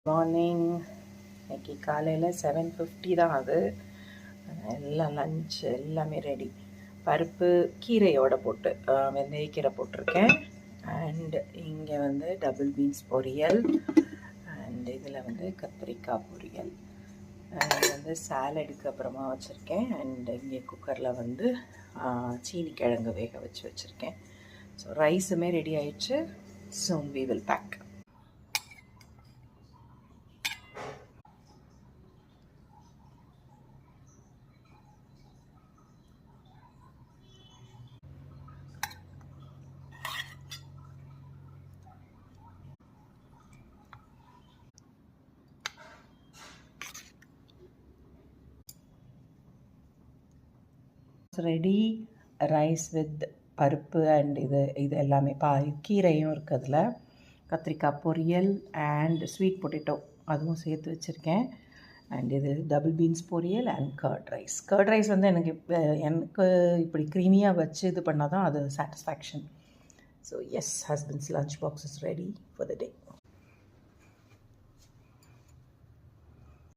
Morning இன்னைக்கு காலையில் 7:50 தான் அது. எல்லாம் லஞ்ச் எல்லாமே ரெடி. பருப்பு கீரையோடு போட்டு வெந்தயக்கீரை போட்டிருக்கேன். அண்ட் இங்கே வந்து டபுள் பீன்ஸ் பொரியல், அண்ட் இதில் வந்து கத்திரிக்காய் பொரியல், வந்து சாலடுக்கு அப்புறமா வச்சுருக்கேன். அண்ட் இங்கே குக்கரில் வந்து சீனி கிழங்கு வேக வச்சுருக்கேன். ஸோ ரைஸுமே ரெடி ஆயிடுச்சு. soon we will pack. Ready rice with பருப்பு அண்ட் இது எல்லாமே கீரையும் இருக்கிறதுல, கத்திரிக்காய் பொரியல் அண்ட் ஸ்வீட் பொட்டேட்டோ அதுவும் சேர்த்து வச்சுருக்கேன். அண்ட் இது டபுள் பீன்ஸ் பொரியல் and curd rice. Curd rice வந்து எனக்கு இப்படி க்ரீமியாக வச்சு இது பண்ணால் தான் அது satisfaction. So yes, husband's lunch box is ready for the day.